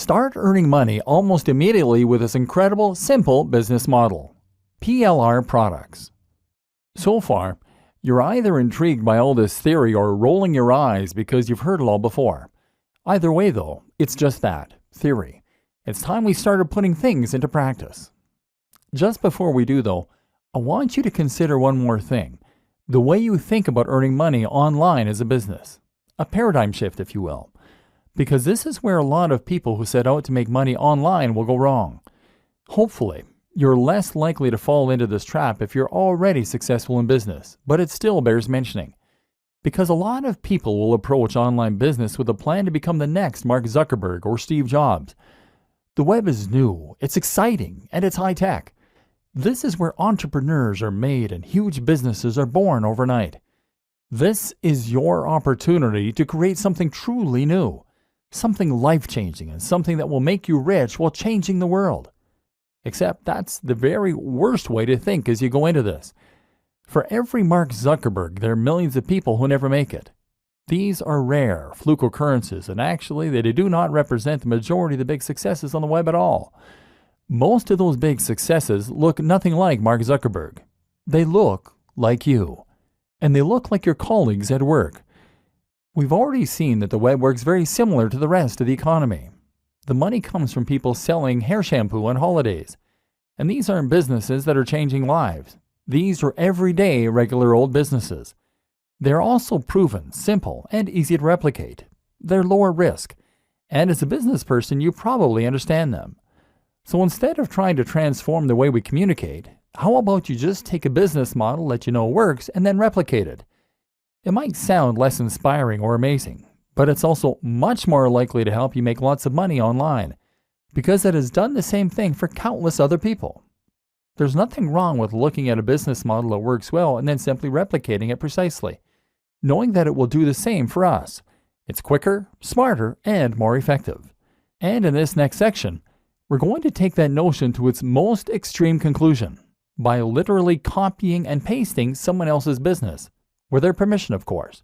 Start earning money almost immediately with this incredible, simple business model. PLR Products. So far, you're either intrigued by all this theory or rolling your eyes because you've heard it all before. Either way though, it's just that, theory. It's time we started putting things into practice. Just before we do though, I want you to consider one more thing. The way you think about earning money online as a business. A paradigm shift, if you will. Because this is where a lot of people who set out to make money online will go wrong. Hopefully, you're less likely to fall into this trap if you're already successful in business, but it still bears mentioning. Because a lot of people will approach online business with a plan to become the next Mark Zuckerberg or Steve Jobs. The web is new, it's exciting, and it's high-tech. This is where entrepreneurs are made and huge businesses are born overnight. This is your opportunity to create something truly new. Something life-changing and something that will make you rich while changing the world. Except that's the very worst way to think as you go into this. For every Mark Zuckerberg, there are millions of people who never make it. These are rare, fluke occurrences, and actually they do not represent the majority of the big successes on the web at all. Most of those big successes look nothing like Mark Zuckerberg. They look like you. And they look like your colleagues at work. We've already seen that the web works very similar to the rest of the economy. The money comes from people selling hair shampoo on holidays. And these aren't businesses that are changing lives. These are everyday, regular old businesses. They're also proven, simple, and easy to replicate. They're lower risk. And as a business person, you probably understand them. So instead of trying to transform the way we communicate, how about you just take a business model that you know works and then replicate it? It might sound less inspiring or amazing, but it's also much more likely to help you make lots of money online because it has done the same thing for countless other people. There's nothing wrong with looking at a business model that works well and then simply replicating it precisely, knowing that it will do the same for us. It's quicker, smarter, and more effective. And in this next section, we're going to take that notion to its most extreme conclusion by literally copying and pasting someone else's business. With their permission, of course.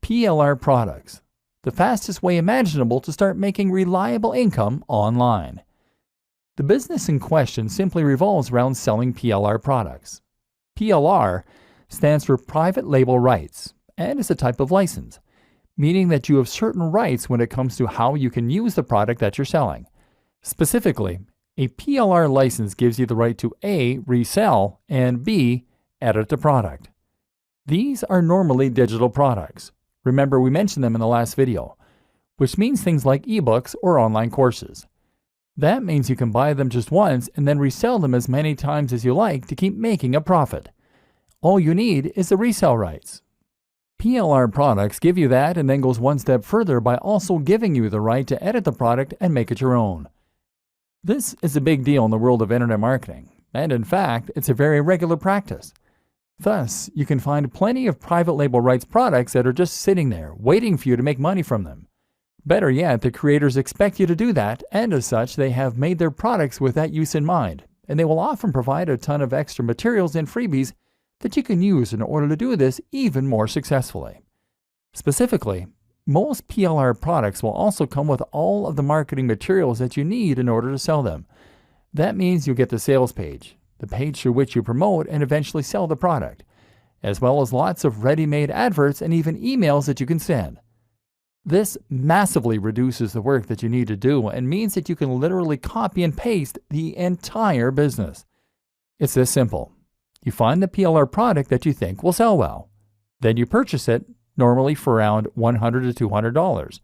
PLR Products, the fastest way imaginable to start making reliable income online. The business in question simply revolves around selling PLR products. PLR stands for Private Label Rights and is a type of license, meaning that you have certain rights when it comes to how you can use the product that you're selling. Specifically, a PLR license gives you the right to A. resell and B. edit the product. These are normally digital products. Remember, we mentioned them in the last video, which means things like ebooks or online courses. That means you can buy them just once and then resell them as many times as you like to keep making a profit. All you need is the resale rights. PLR products give you that and then goes one step further by also giving you the right to edit the product and make it your own. This is a big deal in the world of internet marketing, and in fact, it's a very regular practice. Thus, you can find plenty of private label rights products that are just sitting there, waiting for you to make money from them. Better yet, the creators expect you to do that, and as such, they have made their products with that use in mind, and they will often provide a ton of extra materials and freebies that you can use in order to do this even more successfully. Specifically, most PLR products will also come with all of the marketing materials that you need in order to sell them. That means you'll get the sales page, the page through which you promote and eventually sell the product, as well as lots of ready-made adverts and even emails that you can send. This massively reduces the work that you need to do and means that you can literally copy and paste the entire business. It's this simple. You find the PLR product that you think will sell well. Then you purchase it, normally for around $100 to $200.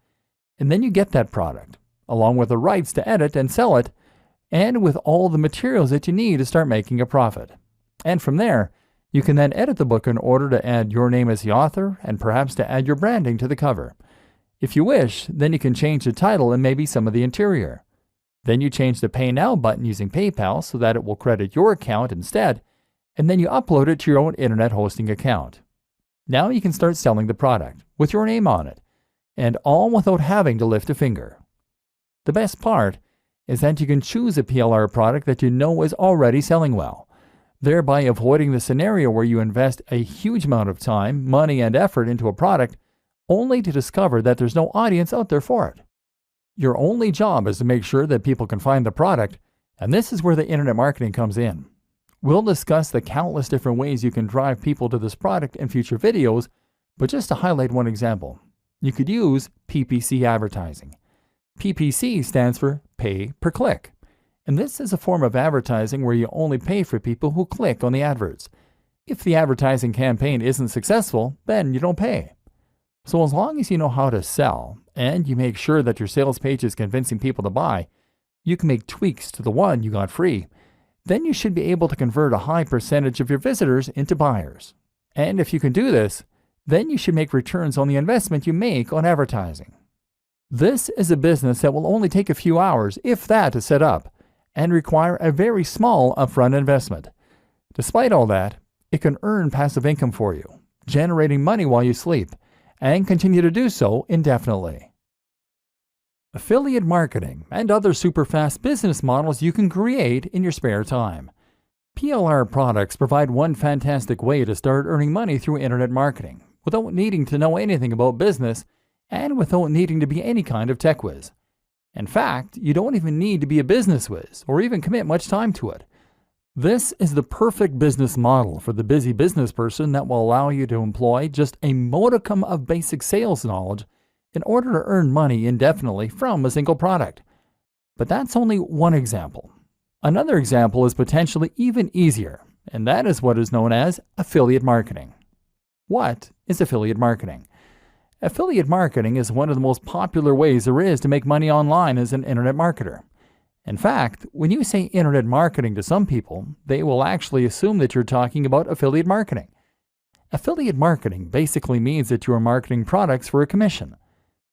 And then you get that product, along with the rights to edit and sell it, and with all the materials that you need to start making a profit. And from there, you can then edit the book in order to add your name as the author and perhaps to add your branding to the cover. If you wish, then you can change the title and maybe some of the interior. Then you change the Pay Now button using PayPal so that it will credit your account instead, and then you upload it to your own internet hosting account. Now you can start selling the product with your name on it, and all without having to lift a finger. The best part is that you can choose a PLR product that you know is already selling well, thereby avoiding the scenario where you invest a huge amount of time, money, and effort into a product only to discover that there's no audience out there for it. Your only job is to make sure that people can find the product, and this is where the internet marketing comes in. We'll discuss the countless different ways you can drive people to this product in future videos, but just to highlight one example, you could use PPC advertising. PPC stands for pay per click, and this is a form of advertising where you only pay for people who click on the adverts. If the advertising campaign isn't successful, then you don't pay. So as long as you know how to sell, and you make sure that your sales page is convincing people to buy, you can make tweaks to the one you got free. Then you should be able to convert a high percentage of your visitors into buyers. And if you can do this, then you should make returns on the investment you make on advertising. This is a business that will only take a few hours, if that, to set up, and require a very small upfront investment. Despite all that, it can earn passive income for you, generating money while you sleep, and continue to do so indefinitely. Affiliate marketing and other super fast business models you can create in your spare time. PLR Products provide one fantastic way to start earning money through internet marketing without needing to know anything about business and without needing to be any kind of tech whiz. In fact, you don't even need to be a business whiz or even commit much time to it. This is the perfect business model for the busy business person that will allow you to employ just a modicum of basic sales knowledge in order to earn money indefinitely from a single product. But that's only one example. Another example is potentially even easier, and that is what is known as affiliate marketing. What is affiliate marketing? Affiliate marketing is one of the most popular ways there is to make money online as an internet marketer. In fact, when you say internet marketing to some people, they will actually assume that you're talking about affiliate marketing. Affiliate marketing basically means that you are marketing products for a commission.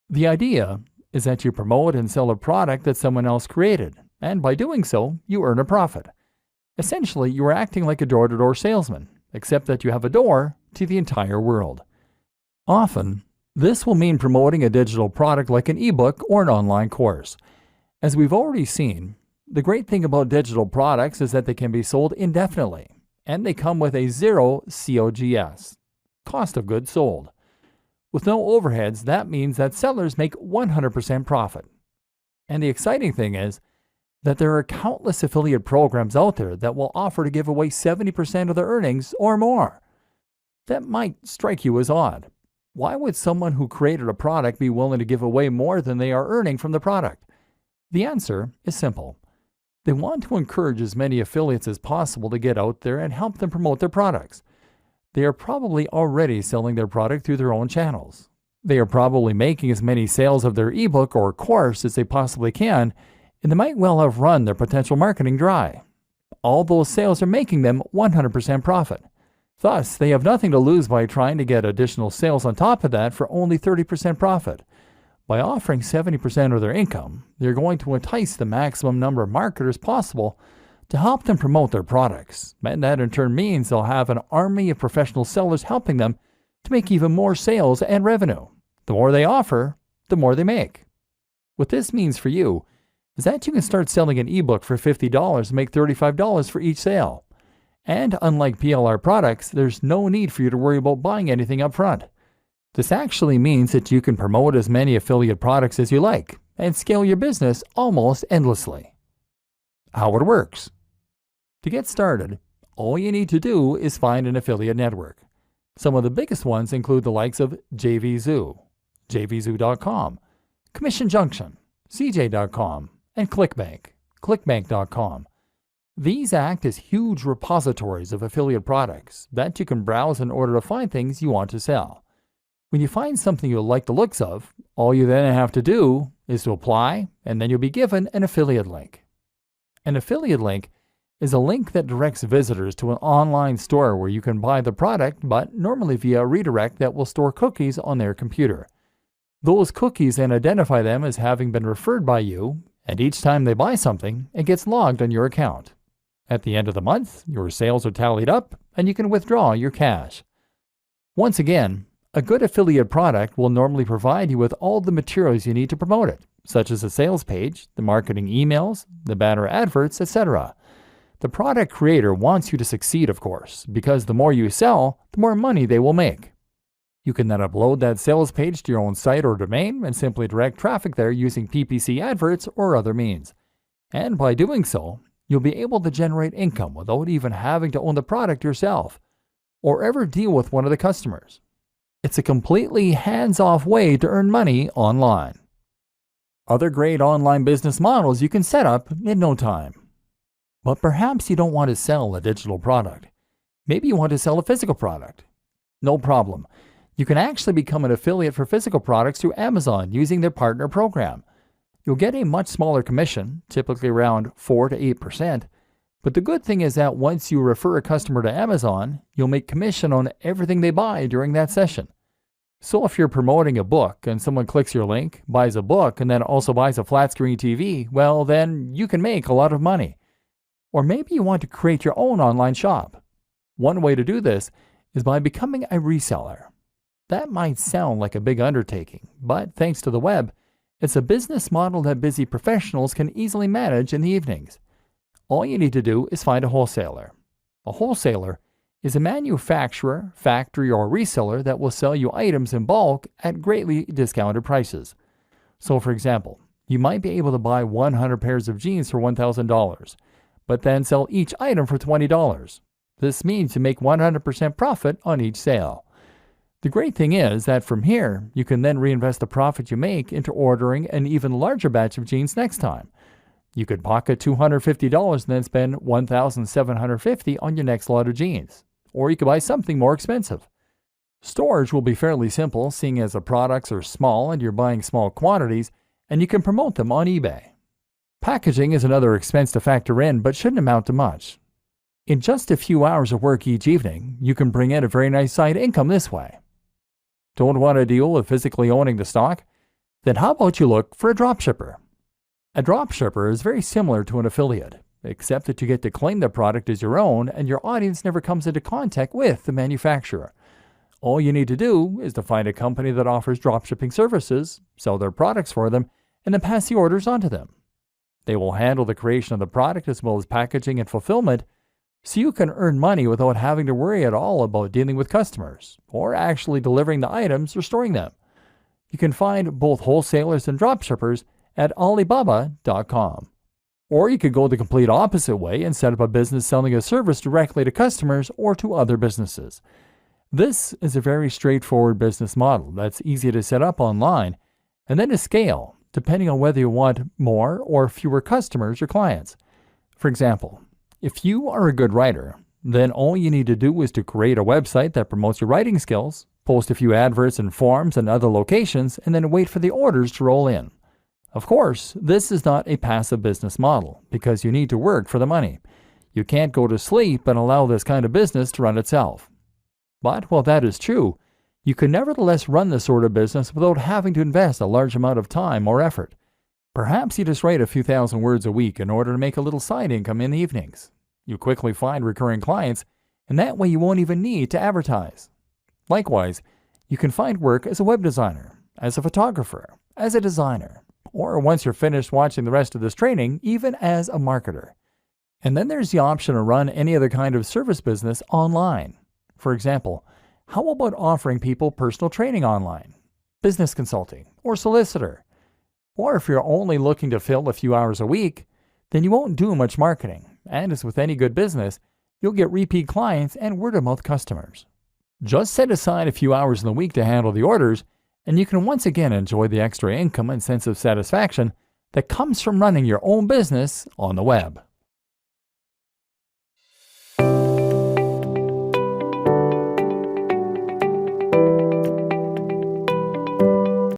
The idea is that you promote and sell a product that someone else created, and by doing so, you earn a profit. Essentially, you are acting like a door-to-door salesman, except that you have a door to the entire world. Often, this will mean promoting a digital product like an ebook or an online course. As we've already seen, the great thing about digital products is that they can be sold indefinitely, and they come with a zero COGS, cost of goods sold. With no overheads, that means that sellers make 100% profit. And the exciting thing is that there are countless affiliate programs out there that will offer to give away 70% of their earnings or more. That might strike you as odd. Why would someone who created a product be willing to give away more than they are earning from the product? The answer is simple. They want to encourage as many affiliates as possible to get out there and help them promote their products. They are probably already selling their product through their own channels. They are probably making as many sales of their ebook or course as they possibly can, and they might well have run their potential marketing dry. All those sales are making them 100% profit. Thus, they have nothing to lose by trying to get additional sales on top of that for only 30% profit. By offering 70% of their income, they're going to entice the maximum number of marketers possible to help them promote their products, and that in turn means they'll have an army of professional sellers helping them to make even more sales and revenue. The more they offer, the more they make. What this means for you is that you can start selling an ebook for $50 and make $35 for each sale. And unlike PLR products, there's no need for you to worry about buying anything up front. This actually means that you can promote as many affiliate products as you like and scale your business almost endlessly. How it works. To get started, all you need to do is find an affiliate network. Some of the biggest ones include the likes of JVZoo, JVZoo.com, Commission Junction, CJ.com, and ClickBank, ClickBank.com. These act as huge repositories of affiliate products that you can browse in order to find things you want to sell. When you find something you like the looks of, all you then have to do is to apply, and then you'll be given an affiliate link. An affiliate link is a link that directs visitors to an online store where you can buy the product, but normally via a redirect that will store cookies on their computer. Those cookies then identify them as having been referred by you, and each time they buy something, it gets logged on your account. At the end of the month, your sales are tallied up, and you can withdraw your cash. Once again, a good affiliate product will normally provide you with all the materials you need to promote it, such as a sales page, the marketing emails, the banner adverts, etc. The product creator wants you to succeed, of course, because the more you sell, the more money they will make. You can then upload that sales page to your own site or domain and simply direct traffic there using PPC adverts or other means. And by doing so, you'll be able to generate income without even having to own the product yourself or ever deal with one of the customers. It's a completely hands-off way to earn money online. Other great online business models you can set up in no time. But perhaps you don't want to sell a digital product. Maybe you want to sell a physical product. No problem. You can actually become an affiliate for physical products through Amazon using their partner program. You'll get a much smaller commission, typically around 4 to 8%. But the good thing is that once you refer a customer to Amazon, you'll make commission on everything they buy during that session. So if you're promoting a book and someone clicks your link, buys a book, and then also buys a flat screen TV, well, then you can make a lot of money. Or maybe you want to create your own online shop. One way to do this is by becoming a reseller. That might sound like a big undertaking, but thanks to the web, it's a business model that busy professionals can easily manage in the evenings. All you need to do is find a wholesaler. A wholesaler is a manufacturer, factory, or reseller that will sell you items in bulk at greatly discounted prices. So for example, you might be able to buy 100 pairs of jeans for $1,000, but then sell each item for $20. This means you make 100% profit on each sale. The great thing is that from here, you can then reinvest the profit you make into ordering an even larger batch of jeans next time. You could pocket $250 and then spend $1,750 on your next lot of jeans. Or you could buy something more expensive. Storage will be fairly simple, seeing as the products are small and you're buying small quantities, and you can promote them on eBay. Packaging is another expense to factor in, but shouldn't amount to much. In just a few hours of work each evening, you can bring in a very nice side income this way. Don't want to deal with physically owning the stock? Then how about you look for a dropshipper? A dropshipper is very similar to an affiliate, except that you get to claim the product as your own and your audience never comes into contact with the manufacturer. All you need to do is to find a company that offers dropshipping services, sell their products for them, and then pass the orders on to them. They will handle the creation of the product as well as packaging and fulfillment, so you can earn money without having to worry at all about dealing with customers or actually delivering the items or storing them. You can find both wholesalers and dropshippers at Alibaba.com. Or you could go the complete opposite way and set up a business selling a service directly to customers or to other businesses. This is a very straightforward business model that's easy to set up online and then to scale, depending on whether you want more or fewer customers or clients. For example, if you are a good writer, then all you need to do is to create a website that promotes your writing skills, post a few adverts in forums and other locations, and then wait for the orders to roll in. Of course, this is not a passive business model because you need to work for the money. You can't go to sleep and allow this kind of business to run itself. But while that is true, you can nevertheless run this sort of business without having to invest a large amount of time or effort. Perhaps you just write a few thousand words a week in order to make a little side income in the evenings. You quickly find recurring clients, and that way you won't even need to advertise. Likewise, you can find work as a web designer, as a photographer, as a designer, or once you're finished watching the rest of this training, even as a marketer. And then there's the option to run any other kind of service business online. For example, how about offering people personal training online, business consulting, or solicitor? Or if you're only looking to fill a few hours a week, then you won't do much marketing, and as with any good business, you'll get repeat clients and word-of-mouth customers. Just set aside a few hours in the week to handle the orders, and you can once again enjoy the extra income and sense of satisfaction that comes from running your own business on the web.